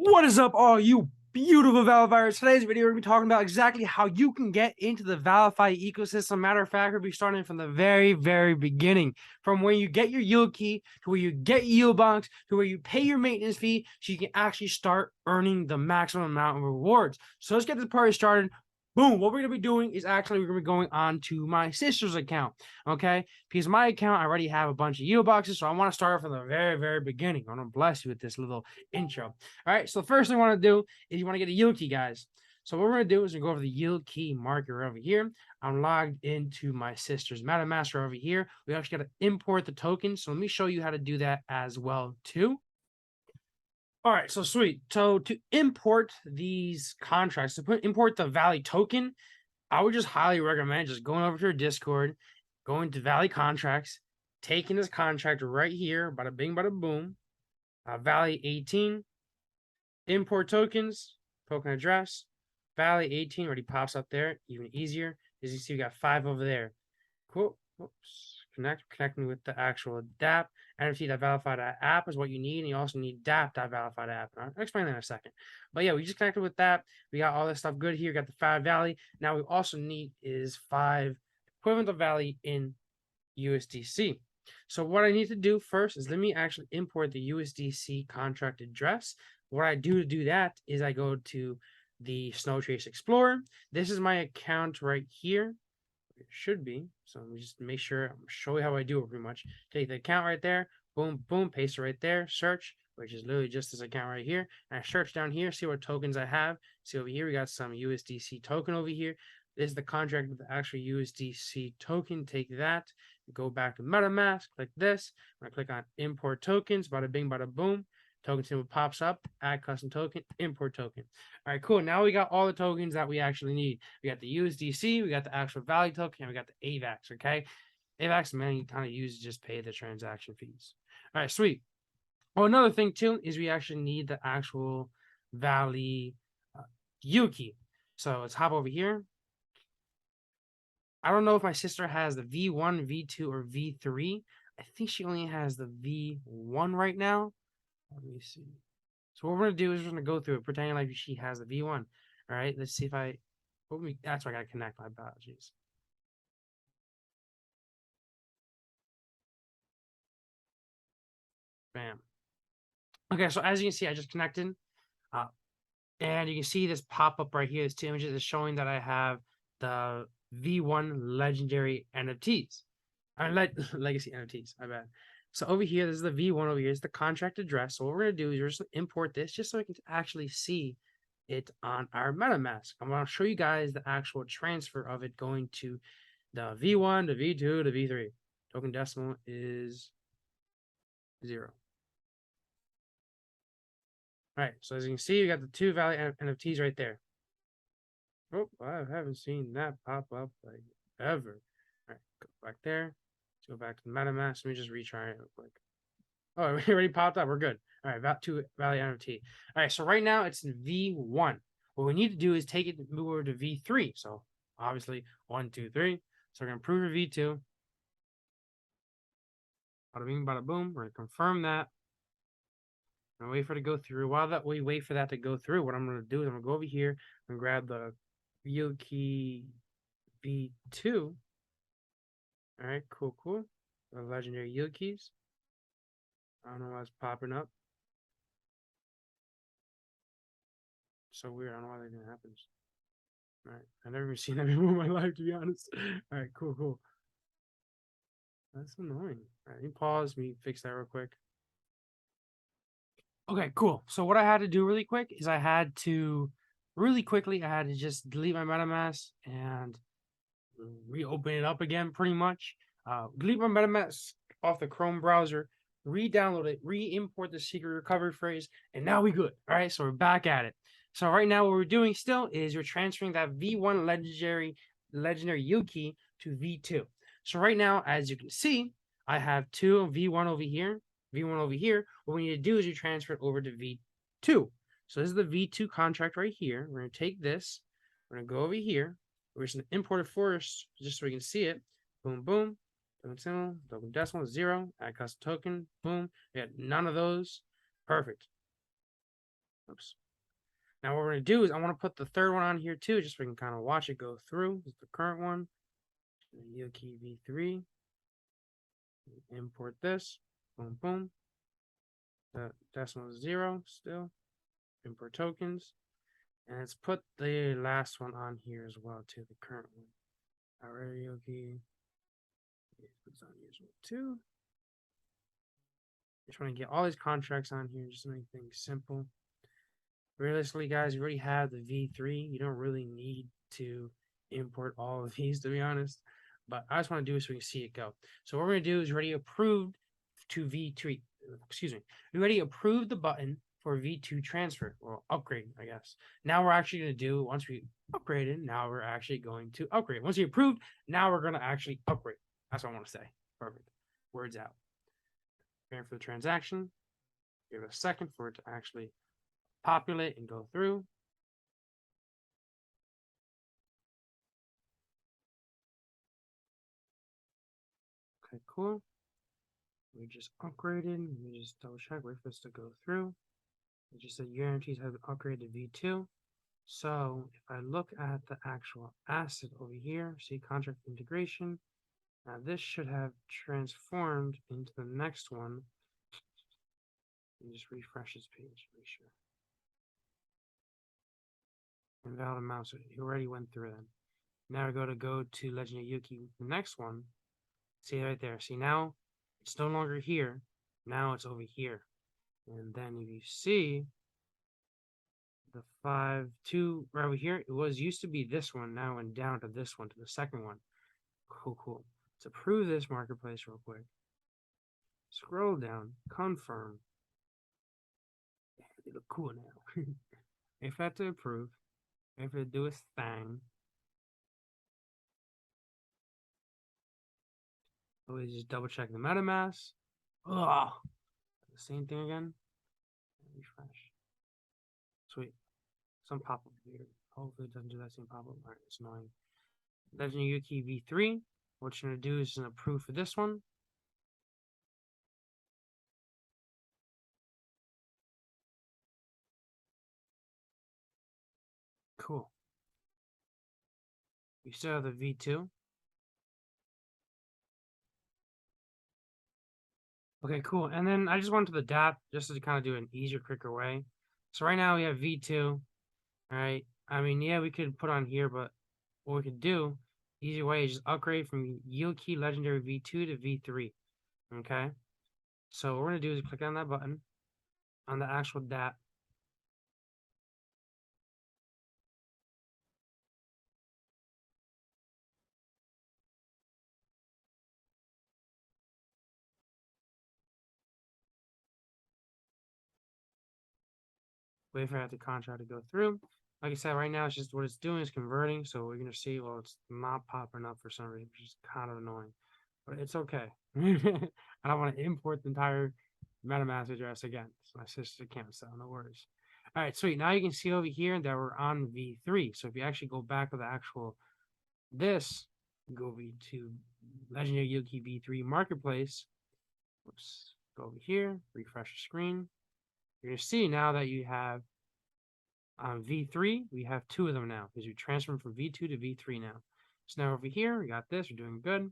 What is up, all you beautiful ValiFiers? Today's video, we're going to be talking about exactly how you can get into the ValiFi ecosystem. Matter of fact, we'll be starting from the very beginning, from where you get your yield key to where you get YieldBox to where you pay your maintenance fee so you can actually start earning the maximum amount of rewards. So let's get this party started. Boom. What we're going to be doing is actually we're going to be going on to my sister's account, okay? Because my account, I already have a bunch of YieldBoxes, so I want to start from the very beginning. I want to bless you with this little intro. All right, so the first thing I want to do is you want to get a yield key, guys. So what we're going to do is we go over the yield key marker over here. I'm logged into my sister's MetaMask over here. We actually got to import the token. So let me show you how to do that as well, too. All right, so sweet. So to import these contracts, import the Valley token, I would just highly recommend just going over to your Discord, going to Valley contracts, taking this contract right here, bada bing, bada boom, Valley 18, import tokens, token address, Valley 18 already pops up there, even easier. As you see, we got 5 over there. Cool. Oops. Connecting with the actual DApp. NFT.ValiFi.app is what you need, and you also need DApp.ValiFi.app. I'll explain that in a second. But yeah, we just connected with that. We got all this stuff good here. We got the 5 Valley. Now we also need is 5 equivalent of Valley in USDC. So what I need to do first is let me actually import the USDC contract address. What I do to do that is I go to the Snow Trace Explorer. This is my account right here. It should be. So let me just make sure, I'm show you how I do it pretty much. Take the account right there, boom, boom, paste it right there, search, which is literally just this account right here. And I search down here, see what tokens I have. See over here, we got some USDC token over here. This is the contract with the actual USDC token. Take that, go back to MetaMask, click this. When I click on import tokens, bada bing, bada boom. Token symbol pops up, add custom token, import token. All right, cool. Now we got all the tokens that we actually need. We got the USDC, we got the actual Valley token, and we got the AVAX, okay? AVAX, man, you kind of use to just pay the transaction fees. All right, sweet. Oh, another thing, too, is we actually need the actual Valley yield key. So let's hop over here. I don't know if my sister has the V1, V2, or V3. I think she only has the V1 right now. Let me see. So what we're going to do is we're going to go through it, pretending like she has the V1. All right, let's see if that's why I got to connect my apologies. Bam. Okay, so as you can see, I just connected. And you can see this pop up right here. These 2 images is showing that I have the V1 legendary NFTs. Legacy NFTs, my bad. So over here, this is the V1 over here. Is the contract address. So what we're going to do is we're just going to import this just so we can actually see it on our MetaMask. I'm going to show you guys the actual transfer of it going to the V1, the V2, the V3. Token decimal is 0. All right, so as you can see, we got the 2 Valley NFTs right there. Oh, I haven't seen that pop up like ever. All right, go back there. Let's go back to the MetaMask. Let me just retry it real quick. Oh, it already popped up. We're good. All right, about 2 Valley NFT. All right, so right now it's in V1. What we need to do is take it and move over to V3. So obviously 1, 2, 3. So we're gonna prove your V2. Bada bing, bada boom. We're gonna confirm that. And wait for it to go through. While that we wait for that to go through, what I'm gonna do is I'm gonna go over here and grab the yield key V2. All right, cool. The legendary yield keys. I don't know why it's popping up. So weird. I don't know why that even happens. All right, I've never even seen that before in my life, to be honest. All right, cool. That's annoying. All right, let me pause. Let me fix that real quick. Okay, cool. So what I had to do really quick is I had to just delete my MetaMask and reopen it up again, pretty much. Delete my MetaMask off the Chrome browser, re-download it, re-import the secret recovery phrase, and now we good. All right, so we're back at it. So right now what we're doing still is we're transferring that V1 legendary yield key to V2. So right now, as you can see, I have 2 V1 over here, V1 over here. What we need to do is you transfer it over to V2. So this is the V2 contract right here. We're going to take this. We're going to go over here. We're just going to import it first just so we can see it. Boom, boom. Token symbol, token decimal, 0. Add custom token. Boom. We got none of those. Perfect. Oops. Now what we're going to do is I want to put the third one on here too, just so we can kind of watch it go through. This is the current one. YieldKey v3. Import this. Boom, boom. The decimal is 0 still. Import tokens. And let's put the last one on here as well too, the current one. Alright, YieldKey. It's on here as well too. Just want to get all these contracts on here just to make things simple. Realistically, guys, you already have the V3. You don't really need to import all of these, to be honest. But I just want to do it so we can see it go. So what we're going to do is already approved to V3. Excuse me. We already approved the button for V2 transfer, or upgrade, I guess. Now we're actually going to do, once we upgraded, now we're actually going to upgrade. Once we approved, now we're going to actually upgrade. That's what I want to say. Perfect. Words out. Prepare for the transaction. Give it a second for it to actually populate and go through. Okay, cool. We just upgraded. We just double check, wait for this to go through. It just said your entities have upgraded to V2. So if I look at the actual asset over here, see contract integration. Now this should have transformed into the next one. And just refresh this page, make sure. Invalid amount, so he already went through them. Now we go to Legend of Yuki, the next one. See right there. See now it's no longer here. Now it's over here. And then if you see the 5-2 right over here, it was used to be this one, now went down to this one, to the second one. Cool, cool. Let's approve this marketplace real quick. Scroll down, confirm. Yeah, they look cool now. If I have to approve, if it do its thing. Always just double check the MetaMask. Oh, the same thing again. Refresh. Sweet. Some pop-up here. Hopefully it doesn't do that same pop-up. Alright, it's annoying. Legend of Yuki v3. What you're gonna do is approve for this one. Cool. We still have the V2. Okay, cool. And then I just went to the DApp just to kind of do an easier, quicker way. So right now we have V2. All right. I mean, yeah, we could put on here, but what we could do, easy way, is just upgrade from YieldKey Legendary V2 to V3. Okay. So what we're gonna do is click on that button on the actual DApp. Wait for that contract to go through. Like I said, right now it's just what it's doing is converting. So we're gonna see, well, it's not popping up for some reason, which is kind of annoying, but it's okay. I don't want to import the entire MetaMask address again. It's my sister's account, so no worries. All right, sweet. Now you can see over here that we're on V3. So if you actually go back to the actual this, go over to Legendary Yuki V3 Marketplace. Oops, go over here, refresh the screen. You're gonna see now that you have V3, we have 2 of them now because we transferred from V2 to V3 now. So now over here, we got this, we're doing good.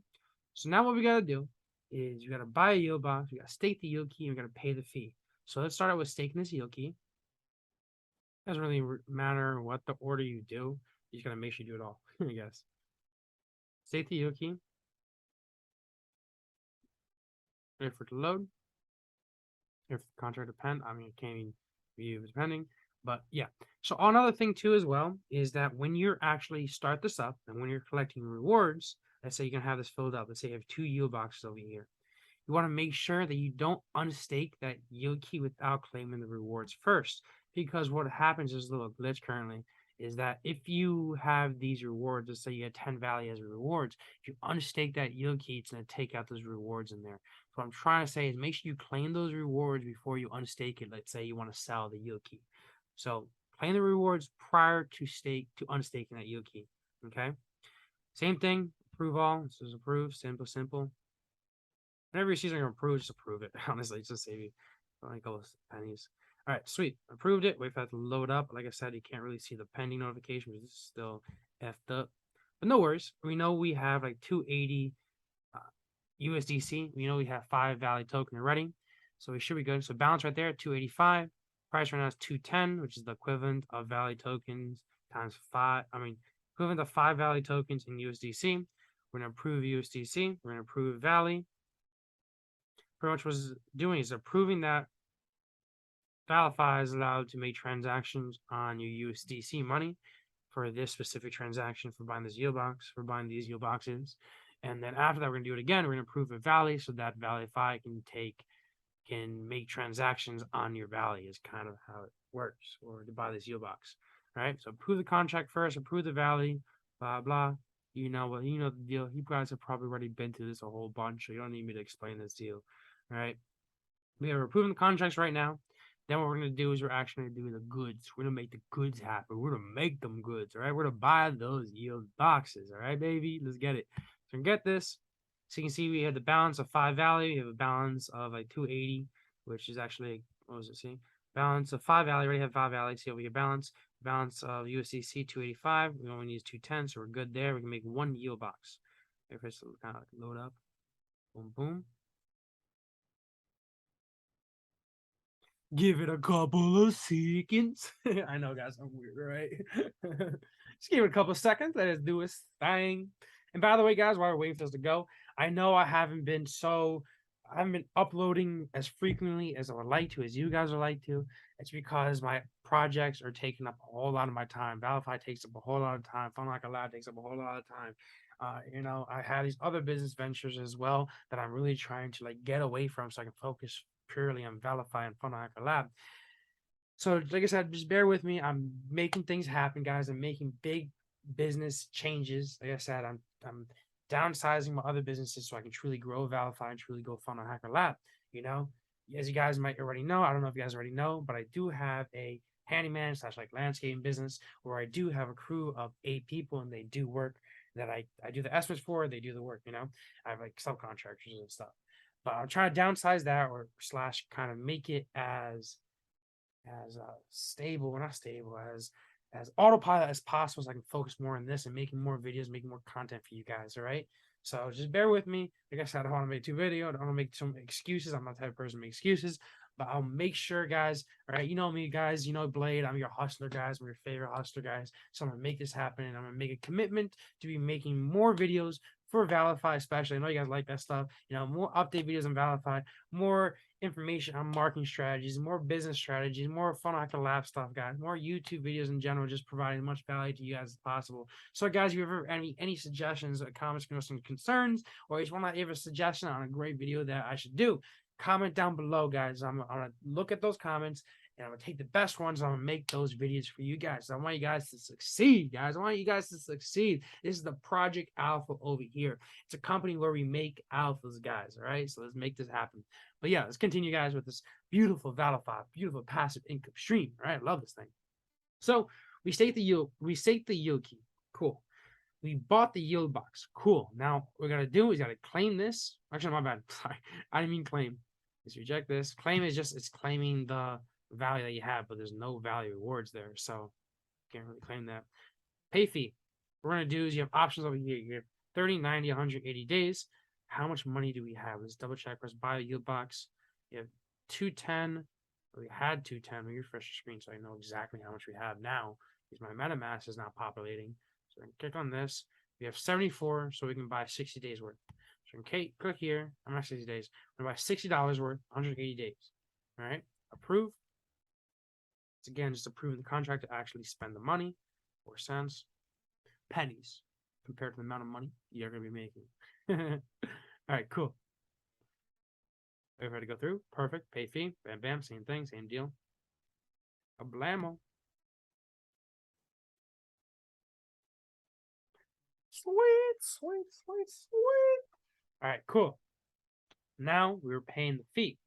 So now what we gotta do is you gotta buy a YieldBox, we gotta stake the yield key, and we gotta pay the fee. So let's start out with staking this yield key. Doesn't really matter what the order you do, you just gotta make sure you do it all, I guess. Stake the yield key. Wait for it to load. If the contract depend, I mean, it can't even view if it's pending. But yeah, so another thing too as well is that when you're actually start this up and when you're collecting rewards, let's say you're gonna have this filled up. Let's say you have 2 YieldBoxes over here. You want to make sure that you don't unstake that yield key without claiming the rewards first, because what happens is a little glitch currently is that if you have these rewards, let's say you get 10 value as rewards, if you unstake that yield key, it's going to take out those rewards in there. So what I'm trying to say is make sure you claim those rewards before you unstake it. Let's say you want to sell the yield key. So claim the rewards prior to unstaking that yield key. Okay. Same thing, approve all. This is approve, simple. Whenever you see something approved, just approve it. Honestly, just save you like all those pennies. All right, sweet. Approved it. Wait for that to load up. Like I said, you can't really see the pending notification because this is still effed up. But no worries. We know we have like 280 USDC. We know we have 5 Valley token already. So we should be good. So balance right there, 285. Price right now is 210, which is the equivalent of Valley tokens times 5. Equivalent of 5 Valley tokens in USDC. We're going to approve USDC. We're going to approve Valley. Pretty much what it's doing is approving that ValiFi is allowed to make transactions on your USDC money for this specific transaction for buying this YieldBox, for buying these YieldBoxes. And then after that, we're going to do it again. We're going to approve a Valley so that ValiFi can make transactions on your Valley is kind of how it works, or to buy this YieldBox. All right. So approve the contract first, approve the Valley, blah, blah. You know the deal. You guys have probably already been through this a whole bunch, so you don't need me to explain this deal. All right. We are approving the contracts right now. Then what we're going to do is we're actually going to do the goods. We're going to make the goods happen. We're going to make them goods, all right? We're going to buy those YieldBoxes, all right, baby? Let's get it. So we get this. So you can see we have the balance of 5 Valley. We have a balance of like 280, which is actually, what was it, see? Balance of 5 Valley. We already have 5 Valley. See over here, balance. Balance of USDC 285. We only need 210, so we're good there. We can make 1 YieldBox. If it's kind of like load up. Boom, boom. Give it a couple of seconds. I know, guys, I'm weird, right? Just give it a couple of seconds. Let us do its thing. And by the way, guys, while we're waiting for this to go, I know I haven't been uploading as frequently as I would like to, as you guys would like to. It's because my projects are taking up a whole lot of my time. ValiFi takes up a whole lot of time. Fun Like a Lab takes up a whole lot of time. I have these other business ventures as well that I'm really trying to like get away from so I can focus purely on ValiFi and Fun Like a Lab. So, like I said, just bear with me. I'm making things happen, guys. I'm making big business changes. Like I said, I'm downsizing my other businesses so I can truly grow ValiFi and truly go Fun Like a Lab. As you guys might already know, I don't know if you guys already know, but I do have a handyman / like landscaping business where I do have a crew of 8 people and they do work that I do the estimates for. They do the work. I have like subcontractors and stuff. But I'm trying to downsize that or / kind of make it as stable, or not stable, as autopilot as possible so I can focus more on this and making more videos, making more content for you guys. All right. So just bear with me. Like I said, I don't want to make 2 videos. I don't want to make some excuses. I'm not the type of person to make excuses, but I'll make sure, guys. All right. You know me, guys. You know Blade. I'm your hustler, guys. I'm your favorite hustler, guys. So I'm going to make this happen. And I'm going to make a commitment to be making more videos for ValiFi, especially. I know you guys like that stuff. More update videos on ValiFi, more information on marketing strategies, more business strategies, more Fun Like a Lab stuff, guys. More YouTube videos in general, just providing as much value to you guys as possible. So, guys, if you ever any suggestions, comments, questions, concerns, or you just want to give a suggestion on a great video that I should do, comment down below, guys. I'm gonna look at those comments and I'm gonna take the best ones. I'm gonna make those videos for you guys. I want you guys to succeed, guys. I want you guys to succeed. This is the Project Alpha over here. It's a company where we make alphas, guys. All right, so let's make this happen. But yeah, let's continue, guys, with this beautiful ValiFi, beautiful passive income stream. All right, I love this thing. So we stake the yield key. Cool. We bought the YieldBox. Cool. Now what we're gonna do is gotta claim this. Actually, my bad. Sorry, I didn't mean claim. Let's reject this. Claim is just it's claiming the value that you have, but there's no value rewards there, so can't really claim that. Pay fee. What we're gonna do is you have options over here. You have 30, 90, 180 days. How much money do we have? Let's double check. Let's buy a YieldBox. You have 210. We had 210. Let me refresh the screen so I know exactly how much we have now, because my MetaMask is not populating. So we can click on this. We have 74, so we can buy 60 days worth. So we can click here. I'm not 60 days. I'm gonna buy $60 worth, 180 days. All right. Approve. It's again just approving the contract to actually spend the money, 4 cents, pennies compared to the amount of money you're gonna be making. All right, cool. We're ready to go through. Perfect. Pay fee. Bam, bam. Same thing. Same deal. A blammo. Sweet, sweet, sweet, sweet. All right, cool. Now we're paying the fee.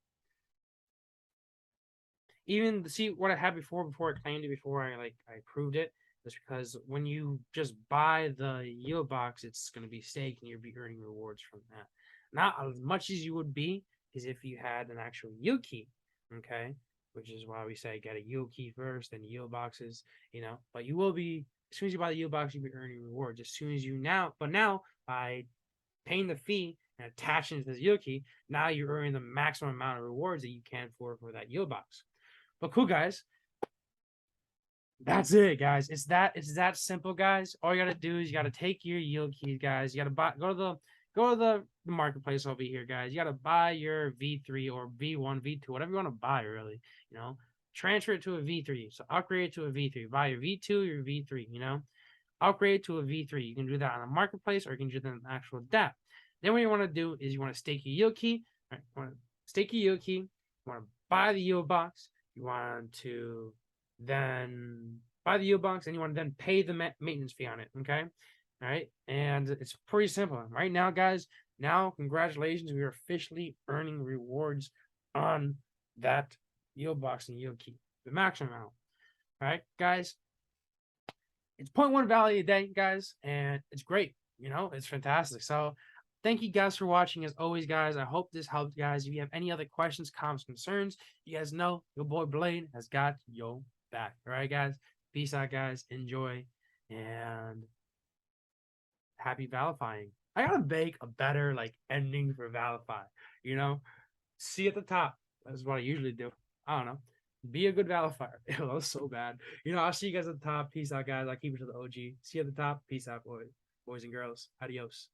Even see what I had before I claimed it, before I approved it, is because when you just buy the YieldBox, it's going to be staked and you'll be earning rewards from that. Not as much as you would be as if you had an actual yield key. Okay. which is why we say get a yield key first, then yield boxes, you know. But you will be, as soon as you buy the yield box, you'll be earning rewards. As soon as you now, but now by paying the fee and attaching it to the yield key, now you're earning the maximum amount of rewards that you can for that yield box. But cool, guys. That's it, guys. It's that simple, guys. All you gotta do is you gotta take your yield keys, guys. You gotta go to the marketplace over here, guys. You gotta buy your V3 or V1, V2, whatever you want to buy, really. You know, transfer it to a V3. So upgrade it to a V3. Buy your V2, your V3. You know, upgrade to a V3. You can do that on the marketplace, or you can do that in the actual DApp. Then what you want to do is you want to stake your yield key. Right? You want to stake your yield key. You want to buy the yield box. You want to then buy the yield box, and you want to then pay the maintenance fee on it. Okay. All right. And it's pretty simple. Right now, guys, now congratulations. We are officially earning rewards on that yield box and yield key, the maximum amount. All right, guys. It's 0.1 Valley a day, guys, and it's great. You know, it's fantastic. So thank you guys for watching. As always, guys, I hope this helped, guys. If you have any other questions, comments, concerns, you guys know your boy Blade has got your back. All right, guys. Peace out, guys. Enjoy, and happy ValiFiing. I gotta make a better ending for ValiFi. You know, see at the top. That's what I usually do. I don't know. Be a good ValiFier. That was so bad. You know, I'll see you guys at the top. Peace out, guys. I'll keep it to the OG. See you at the top. Peace out, boys and girls. Adios.